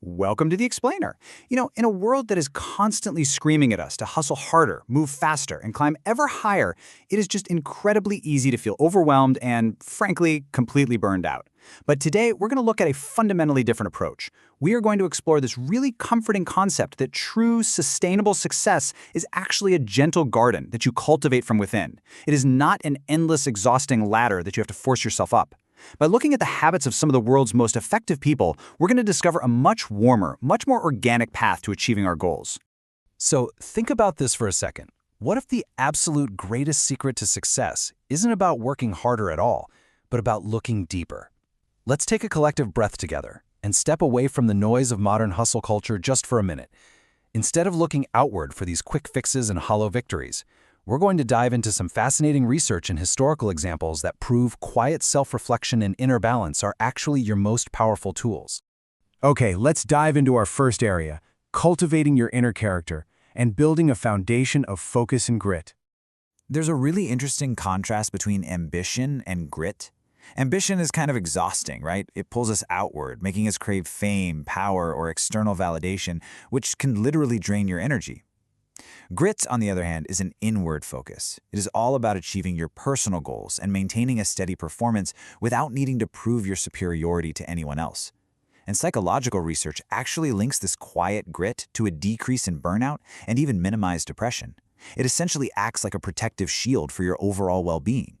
Welcome to the Explainer. In a world that is constantly screaming at us to hustle harder, move faster, and climb ever higher, it is just incredibly easy to feel overwhelmed and, frankly, completely burned out. But today, we're going to look at a fundamentally different approach. We are going to explore this really comforting concept that true, sustainable success is actually a gentle garden that you cultivate from within. It is not an endless, exhausting ladder that you have to force yourself up. By looking at the habits of some of the world's most effective people, we're going to discover a much warmer, much more organic path to achieving our goals. So think about this for a second. What if the absolute greatest secret to success isn't about working harder at all, but about looking deeper? Let's take a collective breath together and step away from the noise of modern hustle culture just for a minute. Instead of looking outward for these quick fixes and hollow victories, we're going to dive into some fascinating research and historical examples that prove quiet self-reflection and inner balance are actually your most powerful tools. Okay, let's dive into our first area, cultivating your inner character and building a foundation of focus and grit. There's a really interesting contrast between ambition and grit. Ambition is kind of exhausting, right? It pulls us outward, making us crave fame, power, or external validation, which can literally drain your energy. Grit, on the other hand, is an inward focus. It is all about achieving your personal goals and maintaining a steady performance without needing to prove your superiority to anyone else. And psychological research actually links this quiet grit to a decrease in burnout and even minimized depression. It essentially acts like a protective shield for your overall well-being.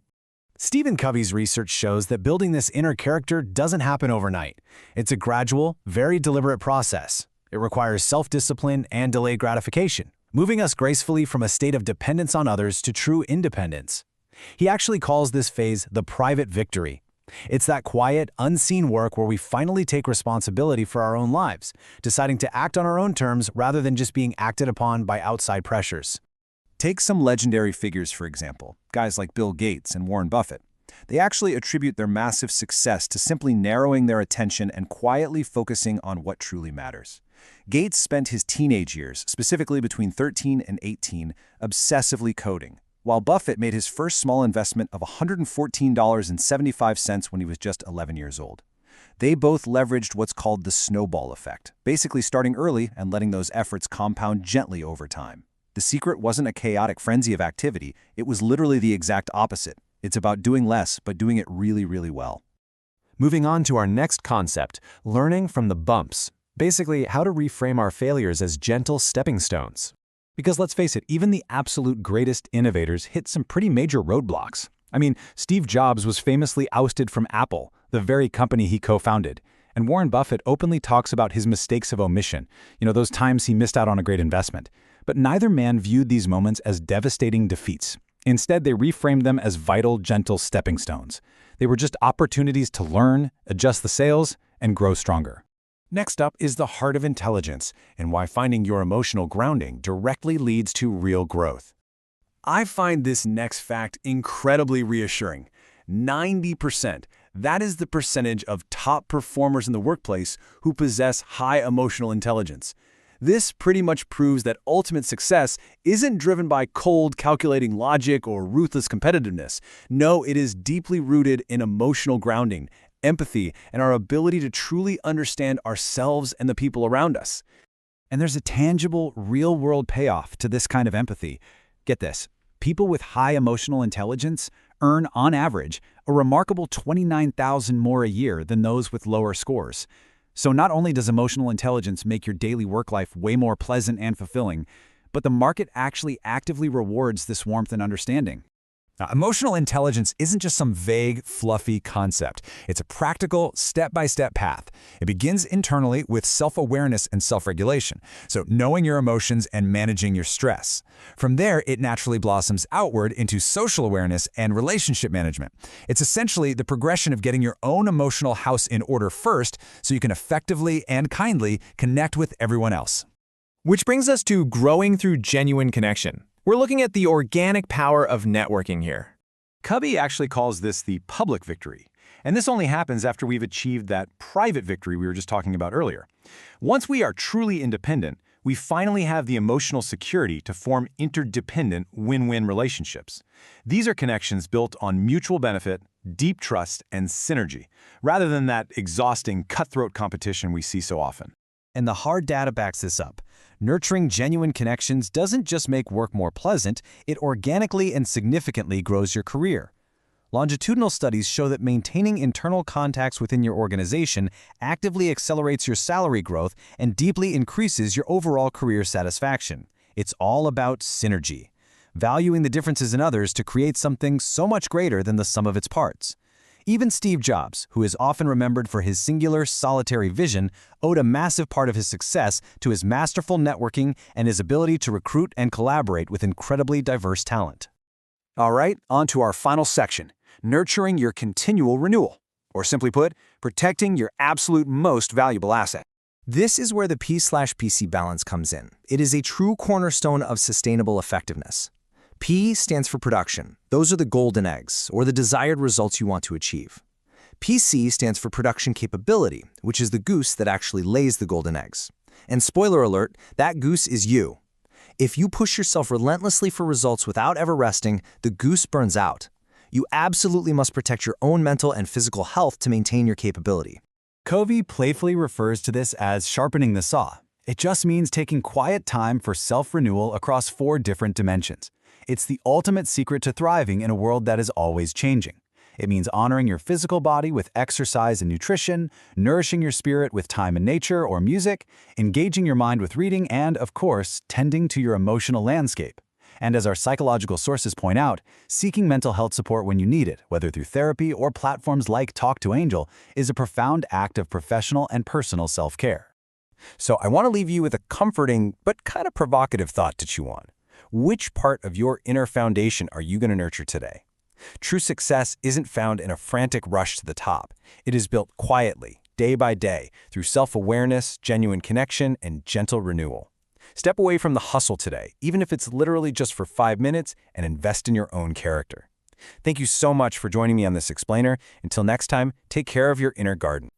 Stephen Covey's research shows that building this inner character doesn't happen overnight. It's a gradual, very deliberate process. It requires self-discipline and delayed gratification, moving us gracefully from a state of dependence on others to true independence. He actually calls this phase the private victory. It's that quiet, unseen work where we finally take responsibility for our own lives, deciding to act on our own terms rather than just being acted upon by outside pressures. Take some legendary figures, for example, guys like Bill Gates and Warren Buffett. They actually attribute their massive success to simply narrowing their attention and quietly focusing on what truly matters. Gates spent his teenage years, specifically between 13 and 18, obsessively coding, while Buffett made his first small investment of $114.75 when he was just 11 years old. They both leveraged what's called the snowball effect, basically starting early and letting those efforts compound gently over time. The secret wasn't a chaotic frenzy of activity, it was literally the exact opposite. It's about doing less, but doing it really, really well. Moving on to our next concept, learning from the bumps. Basically, how to reframe our failures as gentle stepping stones. Because let's face it, even the absolute greatest innovators hit some pretty major roadblocks. I mean, Steve Jobs was famously ousted from Apple, the very company he co-founded. And Warren Buffett openly talks about his mistakes of omission, those times he missed out on a great investment. But neither man viewed these moments as devastating defeats. Instead, they reframed them as vital, gentle stepping stones. They were just opportunities to learn, adjust the sails, and grow stronger. Next up is the heart of intelligence and why finding your emotional grounding directly leads to real growth. I find this next fact incredibly reassuring. 90%. That is the percentage of top performers in the workplace who possess high emotional intelligence. This pretty much proves that ultimate success isn't driven by cold, calculating logic or ruthless competitiveness. No, it is deeply rooted in emotional grounding, empathy, and our ability to truly understand ourselves and the people around us. And there's a tangible, real-world payoff to this kind of empathy. Get this, people with high emotional intelligence earn, on average, a remarkable $29,000 more a year than those with lower scores. So not only does emotional intelligence make your daily work life way more pleasant and fulfilling, but the market actually actively rewards this warmth and understanding. Now, emotional intelligence isn't just some vague, fluffy concept. It's a practical, step-by-step path. It begins internally with self-awareness and self-regulation, so knowing your emotions and managing your stress. From there, it naturally blossoms outward into social awareness and relationship management. It's essentially the progression of getting your own emotional house in order first, so you can effectively and kindly connect with everyone else. Which brings us to growing through genuine connection. We're looking at the organic power of networking here. Covey actually calls this the public victory. And this only happens after we've achieved that private victory we were just talking about earlier. Once we are truly independent, we finally have the emotional security to form interdependent win-win relationships. These are connections built on mutual benefit, deep trust, and synergy, rather than that exhausting, cutthroat competition we see so often. And the hard data backs this up. Nurturing genuine connections doesn't just make work more pleasant, it organically and significantly grows your career. Longitudinal studies show that maintaining internal contacts within your organization actively accelerates your salary growth and deeply increases your overall career satisfaction. It's all about synergy, valuing the differences in others to create something so much greater than the sum of its parts. Even Steve Jobs, who is often remembered for his singular, solitary vision, owed a massive part of his success to his masterful networking and his ability to recruit and collaborate with incredibly diverse talent. All right, on to our final section, nurturing your continual renewal, or simply put, protecting your absolute most valuable asset. This is where the P/PC balance comes in. It is a true cornerstone of sustainable effectiveness. P stands for production. Those are the golden eggs, or the desired results you want to achieve. PC stands for production capability, which is the goose that actually lays the golden eggs. And spoiler alert, that goose is you. If you push yourself relentlessly for results without ever resting, the goose burns out. You absolutely must protect your own mental and physical health to maintain your capability. Covey playfully refers to this as sharpening the saw. It just means taking quiet time for self-renewal across 4 different dimensions. It's the ultimate secret to thriving in a world that is always changing. It means honoring your physical body with exercise and nutrition, nourishing your spirit with time in nature or music, engaging your mind with reading, and, of course, tending to your emotional landscape. And as our psychological sources point out, seeking mental health support when you need it, whether through therapy or platforms like Talk to Angel, is a profound act of professional and personal self-care. So I want to leave you with a comforting but kind of provocative thought to chew on. Which part of your inner foundation are you going to nurture today? True success isn't found in a frantic rush to the top. It is built quietly, day by day, through self-awareness, genuine connection, and gentle renewal. Step away from the hustle today, even if it's literally just for 5 minutes, and invest in your own character. Thank you so much for joining me on this explainer. Until next time, take care of your inner garden.